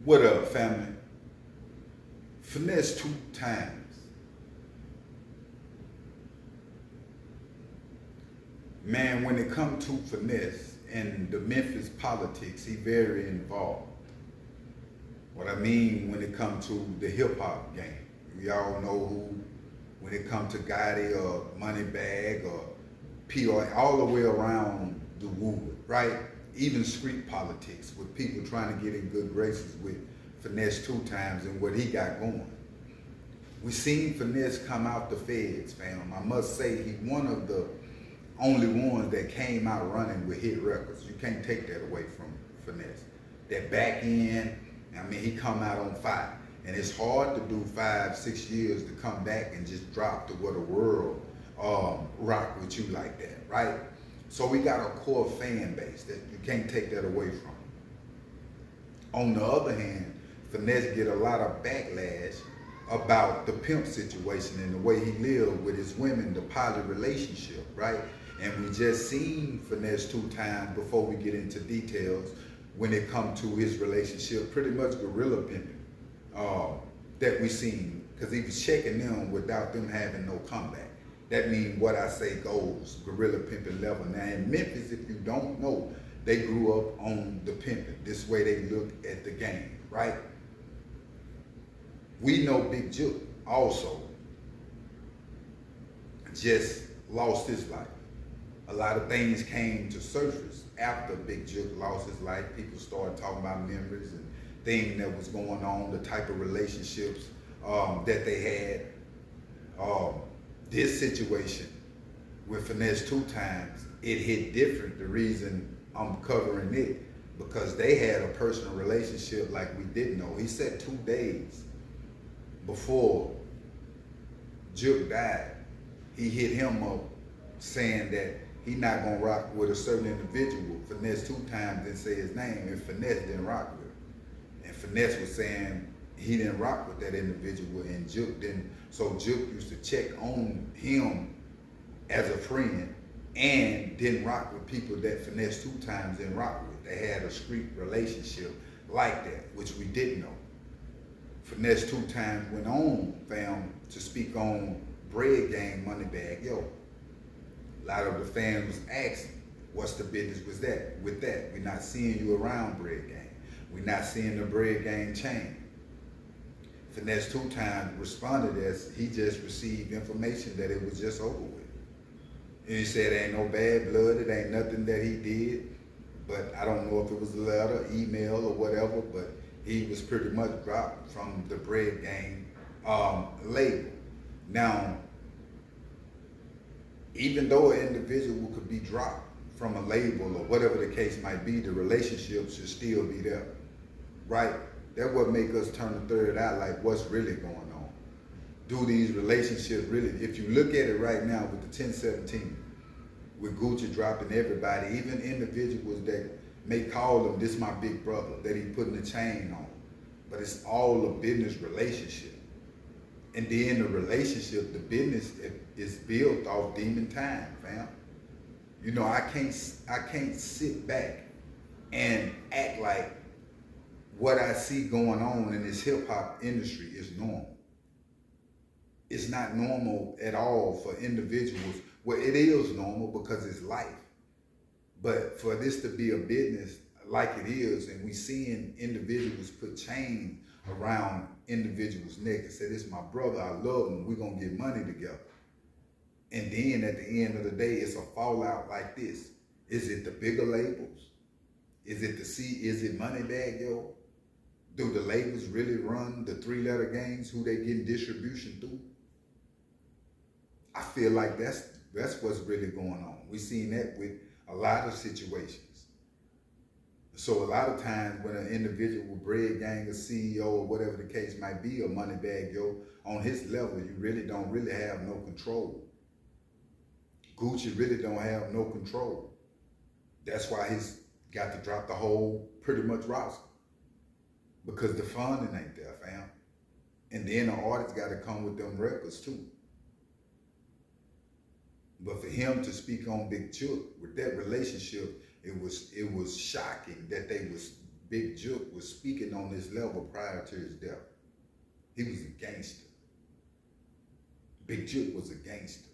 What up, family? Finesse2tymes. Man, when it comes to Finesse and the Memphis politics, he very involved. What I mean when it comes to the hip hop game, we all know who. When it comes to Gotti or Moneybagg or PR, all the way around the wood, right? Even street politics with people trying to get in good graces with Finesse2tymes and what he got going. We seen Finesse come out the feds, fam. I must say he one of the only ones that came out running with hit records. You can't take that away from Finesse. That back end, I mean, he come out on fire. And it's hard to do 5-6 years to come back and just drop to what a world rock with you like that, right? So we got a core fan base that you can't take that away from. On the other hand, Finesse get a lot of backlash about the pimp situation and the way he lived with his women, the poly relationship, right? And we just seen Finesse2tymes before we get into details when it comes to his relationship, pretty much guerrilla pimping that we seen, because he was checking them without them having no comeback. That means what I say goes, guerrilla pimping level. Now in Memphis, if you don't know, they grew up on the pimping. This way they look at the game, right? We know Big Jook also just lost his life. A lot of things came to surface after Big Jook lost his life. People started talking about memories and things that was going on, the type of relationships that they had. This situation with Finesse2tymes, it hit different. The reason I'm covering it, because they had a personal relationship like we didn't know. He said 2 days before Jook died, he hit him up saying that he not gonna rock with a certain individual. Finesse2tymes didn't say his name, and Finesse didn't rock with him. And Finesse was saying he didn't rock with that individual, and Jook didn't. So Jook used to check on him as a friend and didn't rock with people that Finesse2tymes didn't rock with. They had a street relationship like that, which we didn't know. Finesse2tymes went on, fam, to speak on Bread Gang Moneybagg. Yo, a lot of the fans was asking, what's the business with that? We're not seeing you around Bread Gang. We're not seeing the Bread Gang chain. Finesse2tymes responded as he just received information that it was just over with. And he said ain't no bad blood, it ain't nothing that he did, but I don't know if it was a letter, email, or whatever, but he was pretty much dropped from the Bread Gang label. Now, even though an individual could be dropped from a label or whatever the case might be, the relationship should still be there, right? That's what make us turn the third eye, like what's really going on. Do these relationships really, if you look at it right now with the 1017, with Gucci dropping everybody, even individuals that may call him, this my big brother, that he putting the chain on, but it's all a business relationship. And then the relationship, the business is built off demon time, fam. You know, I can't sit back and act like what I see going on in this hip hop industry is normal. It's not normal at all for individuals. Well, it is normal because it's life. But for this to be a business like it is, and we seeing individuals put chains around individuals' neck and say, this is my brother, I love him, we're gonna get money together. And then at the end of the day, it's a fallout like this. Is it the bigger labels? Is it Moneybagg, yo? Do the labels really run the 3-letter gangs who they getting distribution through? I feel like that's what's really going on. We've seen that with a lot of situations. So a lot of times when an individual, Bread Gang, a CEO, or whatever the case might be, or Moneybagg, yo, on his level, you really don't have no control. Gucci really don't have no control. That's why he's got to drop the whole pretty much roster. Because the funding ain't there, fam. And then the artist got to come with them records too. But for him to speak on Big Jook with that relationship, it was shocking that they was Big Jook was speaking on this level prior to his death. He was a gangster. Big Jook was a gangster.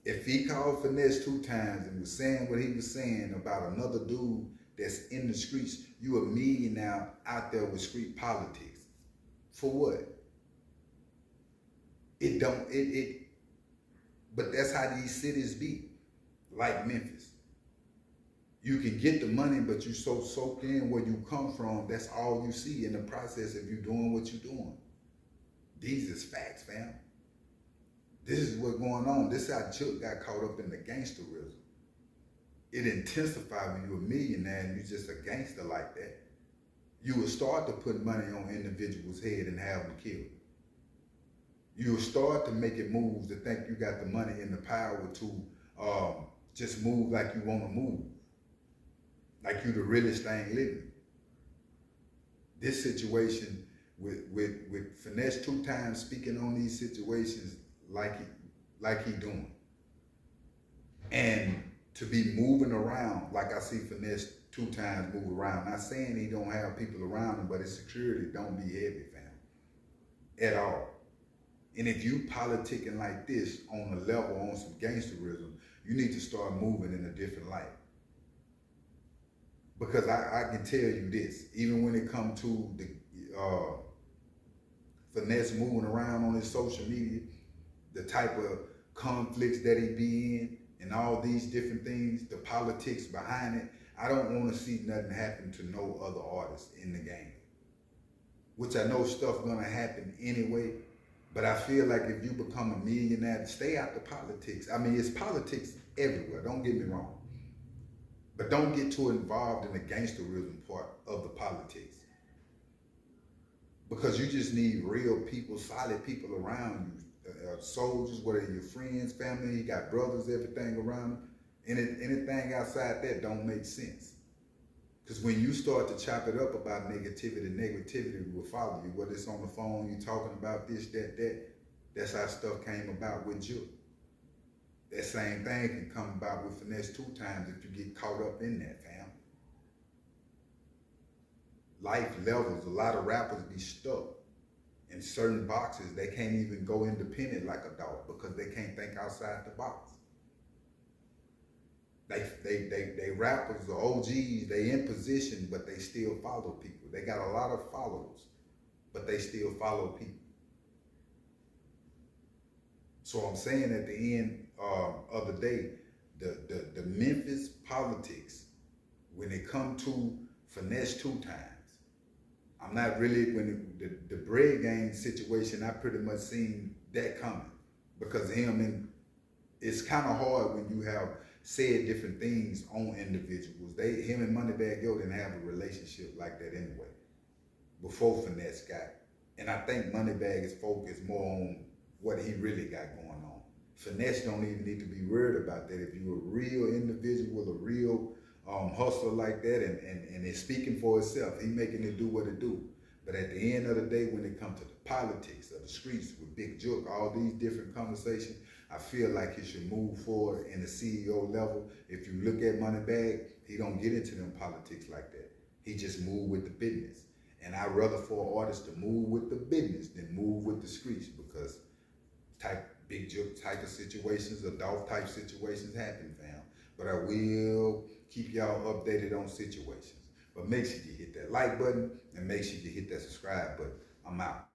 If he called Finesse2tymes and was saying what he was saying about another dude that's in the streets, you a million now out there with street politics. For what? But that's how these cities be, like Memphis. You can get the money, but you so soaked in where you come from, that's all you see in the process of you doing what you're doing. These is facts, fam. This is what's going on. This is how Jook got caught up in the gangsterism. It intensified when you're a millionaire and you're just a gangster like that. You will start to put money on individuals' head and have them killed. You will start to make it moves to think you got the money and the power to just move like you want to move. Like you the realest thing living. This situation with Finesse2tymes speaking on these situations like he doing. And to be moving around like I see Finesse2tymes move around. Not saying he don't have people around him, but his security don't be heavy, fam. At all. And if you politicking like this on a level, on some gangsterism, you need to start moving in a different light. Because I can tell you this, even when it comes to the Finesse moving around on his social media, the type of conflicts that he be in, and all these different things, the politics behind it, I don't want to see nothing happen to no other artists in the game. Which I know stuff gonna happen anyway, but I feel like if you become a millionaire, stay out the politics. I mean, it's politics everywhere, don't get me wrong. But don't get too involved in the gangsterism part of the politics. Because you just need real people, solid people around you. Soldiers, whether your friends, family, you got brothers, everything around them. Anything outside that don't make sense. Because when you start to chop it up about negativity will follow you. Whether it's on the phone, you talking about this, that. That's how stuff came about with Jook. That same thing can come about with Finesse2tymes if you get caught up in that, fam. Life levels, a lot of rappers be stuck in certain boxes. They can't even go independent like a dog because they can't think outside the box. They rappers, the OGs, they in position, but they still follow people. They got a lot of followers, but they still follow people. So I'm saying at the end of the day, the Memphis politics, when it come to Finesse2tymes, I'm not really, when the bread game situation, I pretty much seen that coming because him and it's kind of hard when you have said different things on individuals. Him and Moneybagg didn't have a relationship like that anyway before Finesse got. And I think Moneybagg is focused more on what he really got going on. Finesse don't even need to be worried about that. If you're a real individual, a real hustler like that, and it's speaking for itself, he making it do what it do. But at the end of the day, when it comes to the politics of the streets with Big Jook, all these different conversations, I feel like he should move forward in the CEO level. If you look at Moneybagg, he don't get into them politics like that. He just move with the business. And I'd rather for an artist to move with the business than move with the streets because Big Jook type of situations, adult type situations happen, fam. But I will keep y'all updated on situations. But make sure you hit that like button and make sure you hit that subscribe button. I'm out.